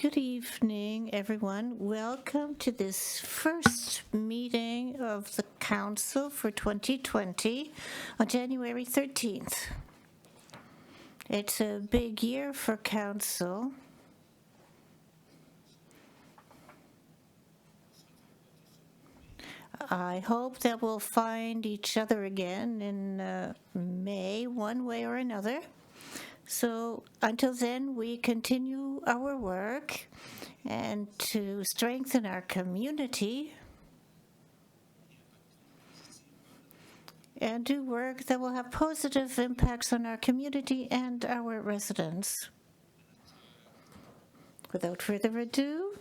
Good evening, everyone. Welcome to this first meeting of the Council for 2020 on January 13th. It's a big year for Council. I hope that we'll find each other again in May, one way or another. So until then, we continue our work and to strengthen our community and do work that will have positive impacts on our community and our residents. Without further ado,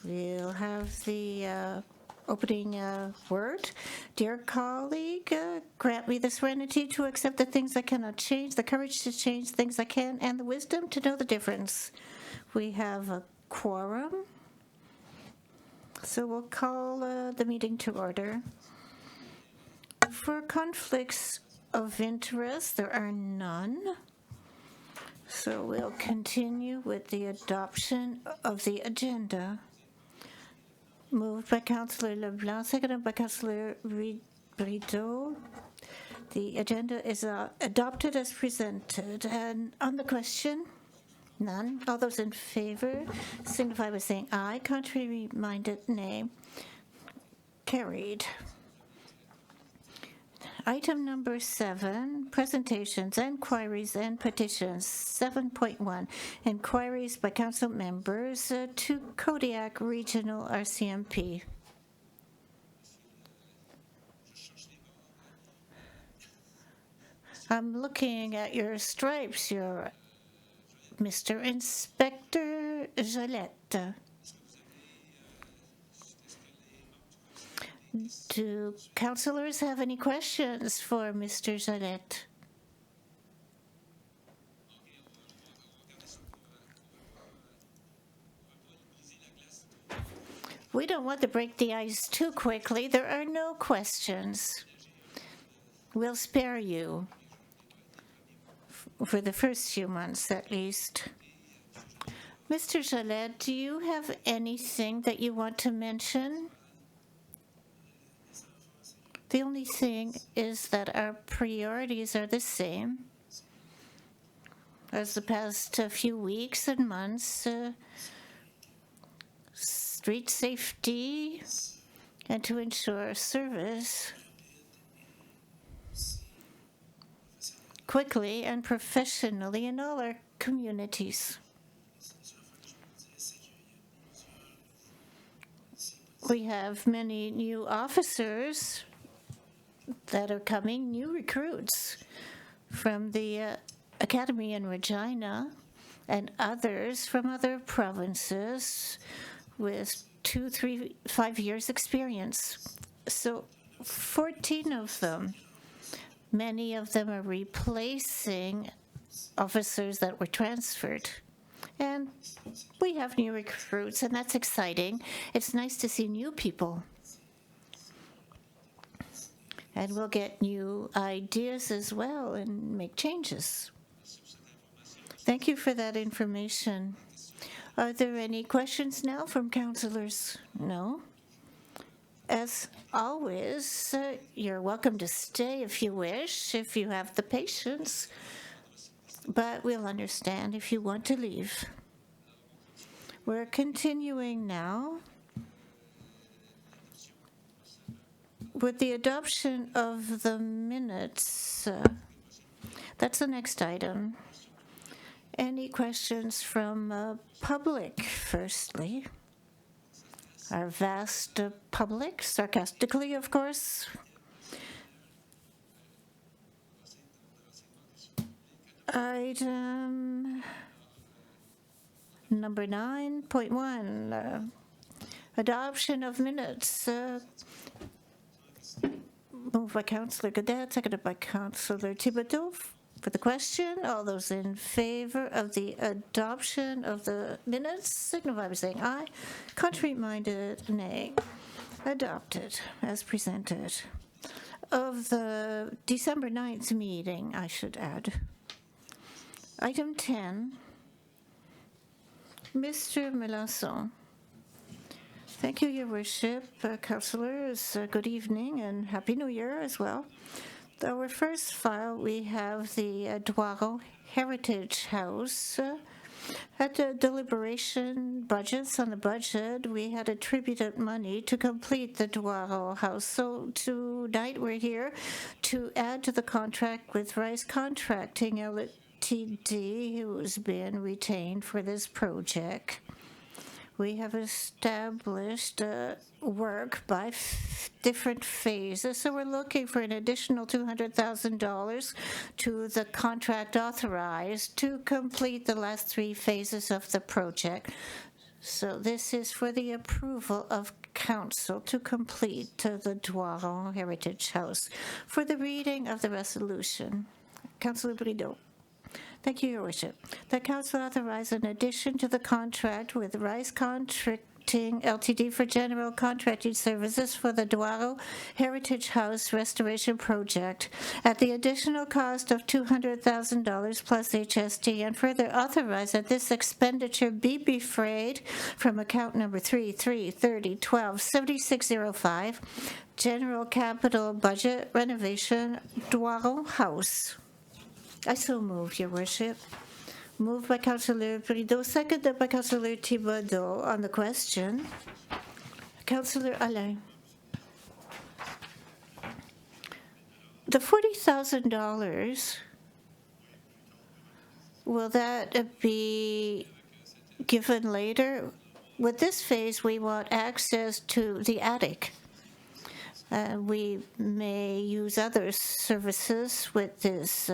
we'll have the opening word. Dear colleague, grant me the serenity to accept the things I cannot change, the courage to change things I can, and the wisdom to know the difference. We have a quorum, so we'll call the meeting to order. For conflicts of interest, there are none. So we'll continue with the adoption of the agenda. Moved by Councillor Leblanc, seconded by Councillor Brito. The agenda is adopted as presented. And on the question, none. All those in favor signify by saying aye. Contrary-minded, nay. Carried. Item number 7, presentations, inquiries, and petitions. 7.1, inquiries by council members to Kodiak Regional RCMP. I'm looking at your stripes, your Mr. Inspector Jalette. Do councillors have any questions for Mr. Jalette? We don't want to break the ice too quickly. There are no questions. We'll spare you for the first few months at least. Mr. Jalette, do you have anything that you want to mention? The only thing is that our priorities are the same as the past few weeks and months. Street safety and to ensure service quickly and professionally in all our communities. We have many new officers that are coming, new recruits from the academy in Regina and others from other provinces with 2, 3, 5 years experience. So 14 of them, many of them are replacing officers that were transferred. And we have new recruits, and that's exciting. It's nice to see new people. And we'll get new ideas as well and make changes. Thank you for that information. Are there any questions now from councillors? No? As always, you're welcome to stay if you wish, if you have the patience, but we'll understand if you want to leave. We're continuing now with the adoption of the minutes. That's the next item. Any questions from public, firstly? Our vast public, sarcastically, of course. Item number 9.1, adoption of minutes. Moved by Councillor Gadet, seconded by Councillor Thibodeau. For the question, all those in favor of the adoption of the minutes signify by saying aye. Contrary-minded, nay. Adopted as presented. Of the December 9th meeting, I should add. Item 10, Mr. Melanson. Thank you, Your Worship. Councillors, good evening and Happy New Year as well. Our first file, we have the Doiro Heritage House. At the deliberation budgets on the budget, we had attributed money to complete the Doiro House. So tonight we're here to add to the contract with Rice Contracting Ltd, who has been retained for this project. We have established work by different phases, so we're looking for an additional $200,000 to the contract authorized to complete the last 3 phases of the project. So this is for the approval of council to complete the Doiro Heritage House. For the reading of the resolution, Councillor Brideau. Thank you, Your Worship. The Council authorized an addition to the contract with Rice Contracting Ltd for general contracting services for the Doiro Heritage House Restoration Project at the additional cost of $200,000 plus HST, and further authorize that this expenditure be defrayed from account number 3330127605, General Capital Budget Renovation Doiro House. I so move, Your Worship. Moved by Councillor Prideaux, seconded by Councillor Thibodeau. On the question, Councillor Alain. The $40,000, will that be given later? With this phase, we want access to the attic. We may use other services with this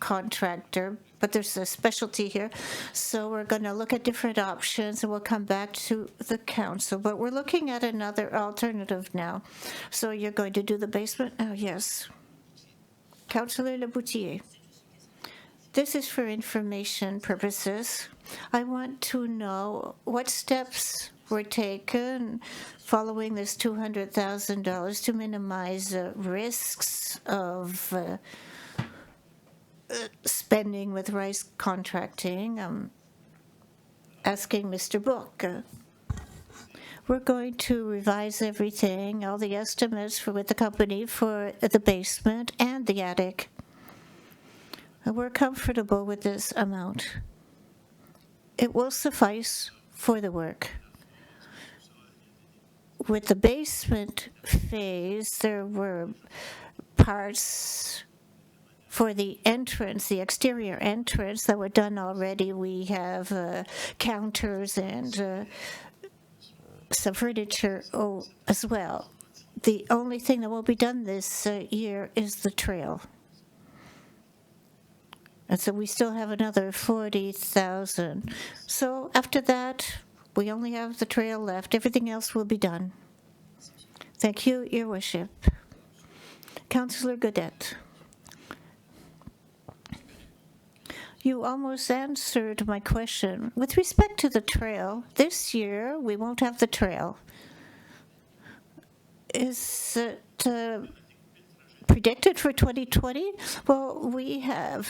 contractor, but there's a specialty here. So we're going to look at different options and we'll come back to the council. But we're looking at another alternative now. So you're going to do the basement? Oh, yes. Councillor Leboutier. This is for information purposes. I want to know what steps were taken following this $200,000 to minimize risks of spending with Rice Contracting. Asking Mr. Book. We're going to revise everything, all the estimates with the company for the basement and the attic. We're comfortable with this amount. It will suffice for the work. With the basement phase, there were parts for the entrance, the exterior entrance, that were done already. We have counters and some furniture as well. The only thing that will be done this year is the trail. And so we still have another 40,000. So after that, we only have the trail left. Everything else will be done. Thank you, Your Worship. Councillor Godet. You almost answered my question. With respect to the trail, this year we won't have the trail. Is it predicted for 2020? Well, we have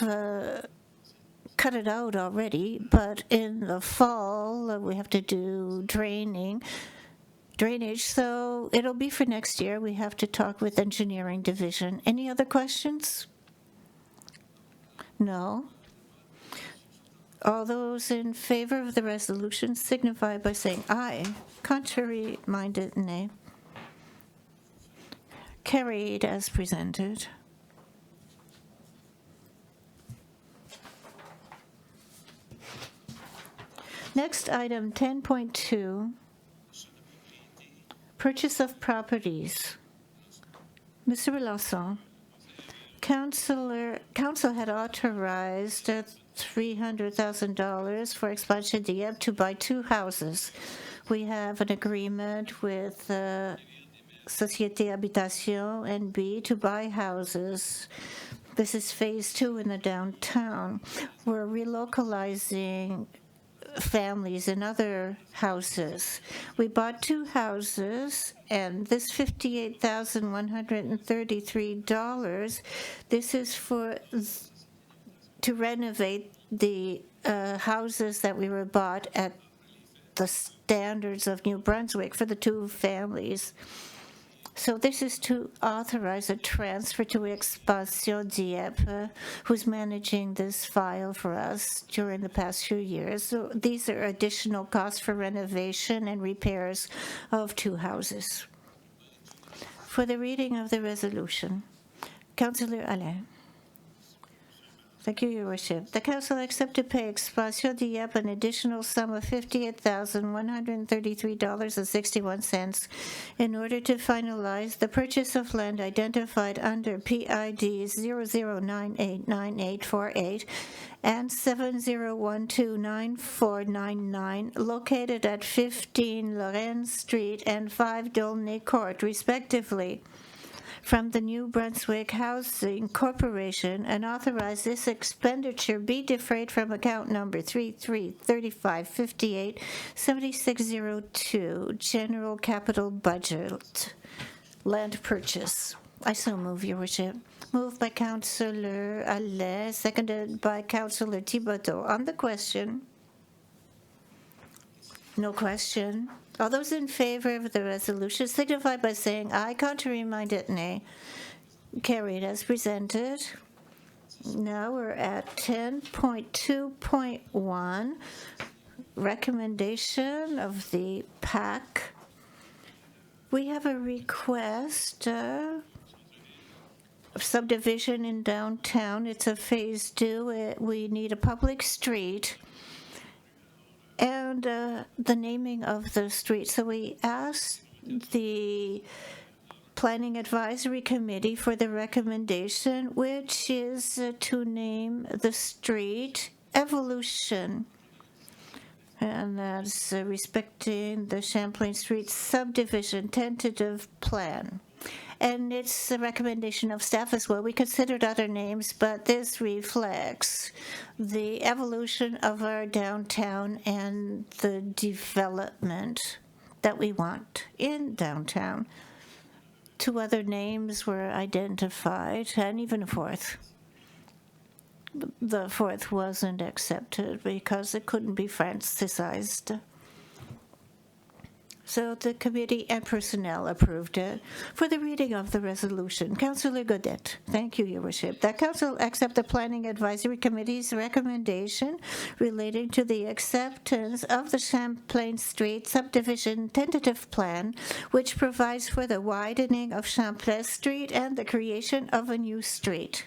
cut it out already, but in the fall we have to do drainage, so it'll be for next year. We have to talk with engineering division. Any other questions? No? All those in favor of the resolution signify by saying aye. Contrary-minded, nay. Carried as presented. Next, item 10.2, purchase of properties. Mr. Melanson, Council had authorized $300,000 for expansion Dieppe to buy 2 houses. We have an agreement with Société Habitation NB to buy houses. This is phase 2 in the downtown. We're relocalizing families in other houses. We bought 2 houses, and this $58,133, this is for to renovate the houses that we were bought at the standards of New-Brunswick for the two families. So this is to authorize a transfer to Expansion Dieppe, who's managing this file for us during the past few years. So these are additional costs for renovation and repairs of two houses. For the reading of the resolution, Councillor Alain. Thank you, Your Worship. The Council accepts to pay Expansion Dieppe an additional sum of $58,133.61 in order to finalize the purchase of land identified under PID 00989848 and 70129499, located at 15 Lorraine Street and 5 Dolnay Court, respectively, from the New-Brunswick Housing Corporation, and authorize this expenditure be defrayed from account number 3335587602, General Capital Budget, Land Purchase. I so move, Your Worship. Moved by Councillor Allais, seconded by Councillor Thibodeau. On the question, no question. All those in favor of the resolution signify by saying aye. Contrary minded, nay. Carried as presented. Now we're at 10.2.1, recommendation of the PAC. We have a request of subdivision in downtown. It's a phase 2. We need a public street and the naming of the street. So we asked the Planning Advisory Committee for the recommendation, which is to name the street Evolution. And that's respecting the Champlain Street subdivision tentative plan. And it's a recommendation of staff as well. We considered other names, but this reflects the evolution of our downtown and the development that we want in downtown. 2 other names were identified, and even a fourth. The fourth wasn't accepted because it couldn't be Francisized. So the committee and personnel approved it. For the reading of the resolution, Councillor Godet. Thank you, Your Worship. That Council accept the Planning Advisory Committee's recommendation relating to the acceptance of the Champlain Street subdivision tentative plan, which provides for the widening of Champlain Street and the creation of a new street.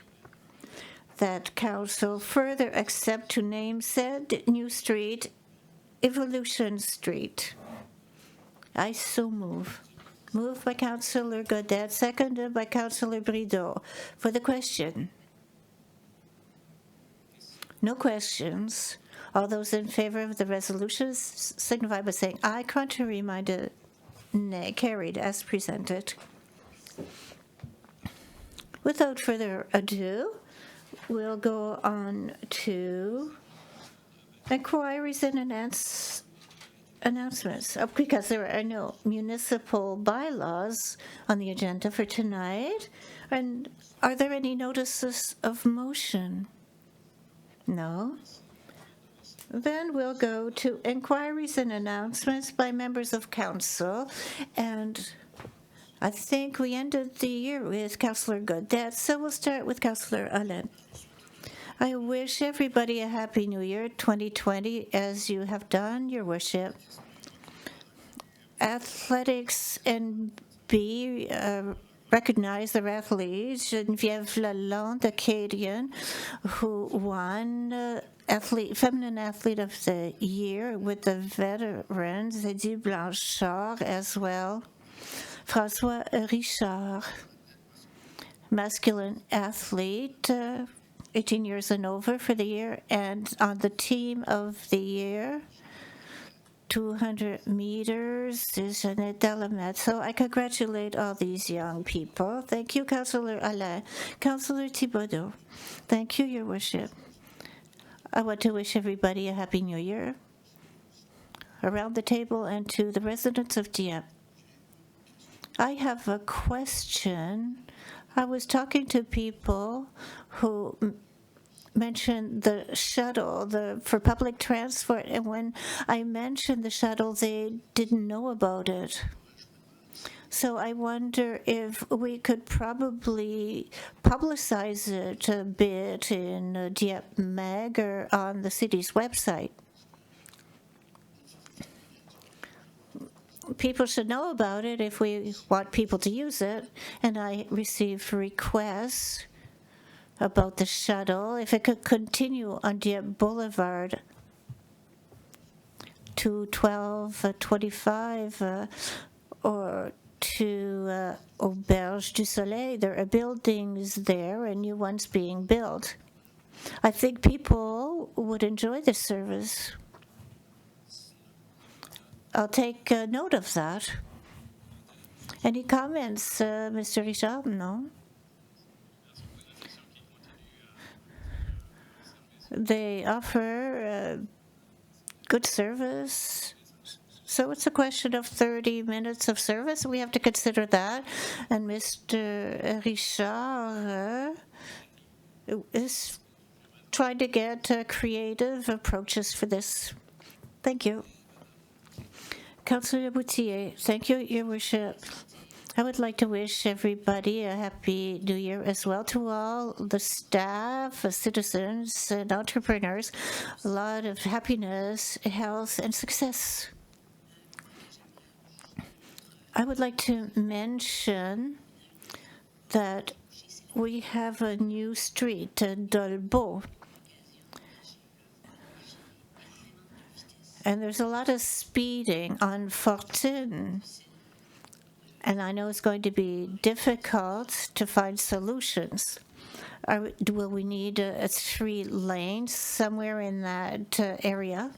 That Council further accept to name said new street Evolution Street. I so move. Moved by Councillor Godet, seconded by Councillor Brideau. For the question. No questions. All those in favor of the resolution signify by saying aye. Contrary minded, nay. Carried as presented. Without further ado, we'll go on to inquiries and announcements, because there are no municipal bylaws on the agenda for tonight. And are there any notices of motion? No. Then we'll go to inquiries and announcements by members of council. And I think we ended the year with Councillor Godet, so we'll start with Councillor Alain. I wish everybody a Happy New Year 2020, as you have done, Your Worship. Athletics NB recognize their athletes. Geneviève Lalonde, Acadian, who won Feminine Athlete of the Year with the veterans. Eddie Blanchard as well. François Richard, masculine athlete, 18 years and over for the year, and on the team of the year, 200 meters, is Jeanette Delamet. So I congratulate all these young people. Thank you, Councillor Alain. Councillor Thibodeau. Thank you, Your Worship. I want to wish everybody a Happy New Year around the table and to the residents of Dieppe. I have a question. I was talking to people who mentioned the shuttle for public transport, and when I mentioned the shuttle, they didn't know about it. So I wonder if we could probably publicize it a bit in Dieppe Mag or on the city's website. People should know about it if we want people to use it. And I received requests about the shuttle, if it could continue on Dieppe Boulevard to 1225 or to Auberge du Soleil. There are buildings there and new ones being built. I think people would enjoy this service. I'll take note of that. Any comments, Mr. Richard? No? They offer good service. So it's a question of 30 minutes of service. We have to consider that. And Mr. Richard is trying to get creative approaches for this. Thank you. Councillor Boutier, thank you, Your Worship. I would like to wish everybody a happy New Year as well, to all the staff, citizens, and entrepreneurs. A lot of happiness, health, and success. I would like to mention that we have a new street, Dolbeau. And there's a lot of speeding on Fortune. And I know it's going to be difficult to find solutions. Will we need a 3 lanes somewhere in that area?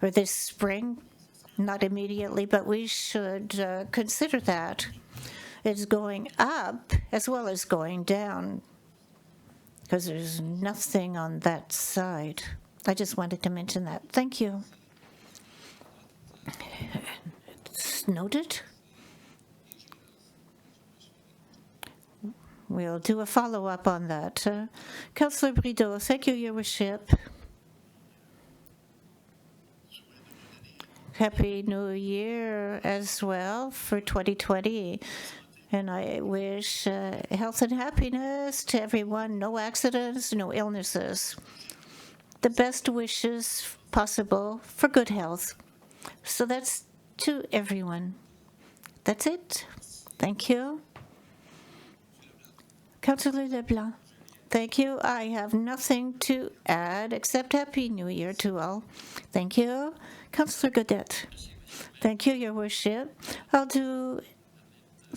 Or this spring? Not immediately, but we should consider that. It's going up as well as going down, because there's nothing on that side. I just wanted to mention that. Thank you. It's noted. We'll do a follow-up on that. Councillor Brideau, thank you, Your Worship. Happy New Year as well for 2020. And I wish health and happiness to everyone, no accidents, no illnesses. The best wishes possible for good health. So that's to everyone. That's it. Thank you. Councillor Leblanc. Thank you. I have nothing to add except Happy New Year to all. Thank you. Councillor Godet. Thank you, Your Worship. I'll do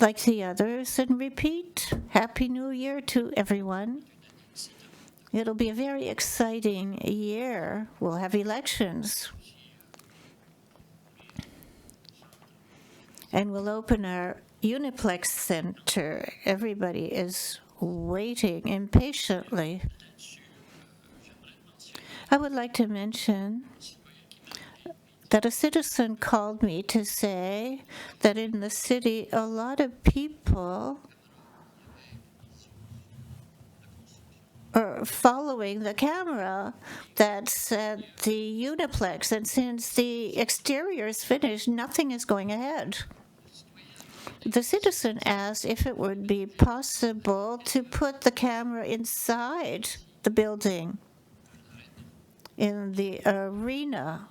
like the others and repeat Happy New Year to everyone. It'll be a very exciting year. We'll have elections. And we'll open our Uniplex Center. Everybody is waiting impatiently. I would like to mention that a citizen called me to say that in the city a lot of people are following the camera that's at the Uniplex, and since the exterior is finished, nothing is going ahead. The citizen asked if it would be possible to put the camera inside the building in the arena,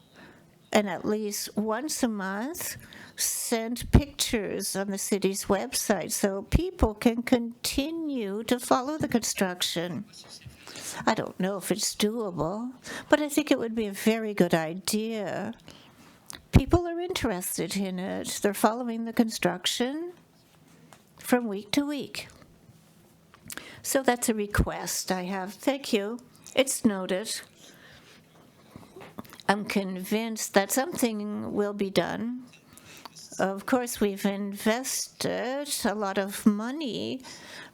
and at least once a month send pictures on the city's website so people can continue to follow the construction. I don't know if it's doable, but I think it would be a very good idea. People are interested in it. They're following the construction from week to week. So that's a request I have. Thank you. It's noted. I'm convinced that something will be done. Of course, we've invested a lot of money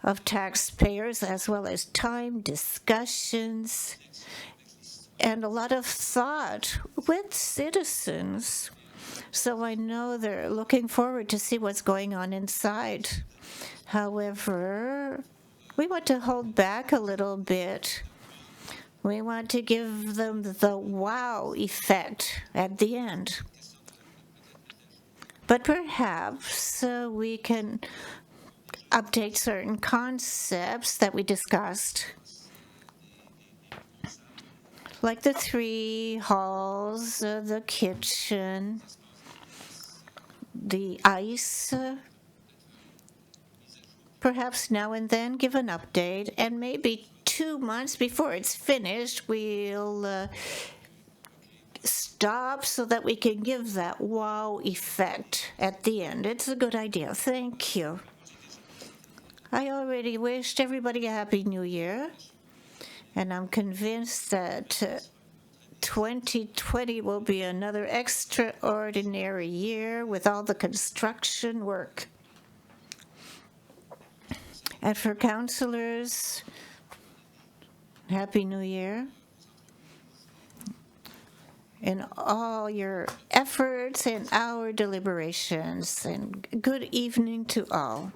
of taxpayers, as well as time, discussions, and a lot of thought with citizens. So I know they're looking forward to see what's going on inside. However, we want to hold back a little bit. We want to give them the wow effect at the end. But perhaps we can update certain concepts that we discussed, like the 3 halls, the kitchen, the ice. Perhaps now and then give an update, and maybe 2 months before it's finished, we'll stop so that we can give that wow effect at the end. It's a good idea. Thank you. I already wished everybody a Happy New Year, and I'm convinced that 2020 will be another extraordinary year with all the construction work. And for counselors, Happy New Year. In all your efforts and our deliberations, and good evening to all.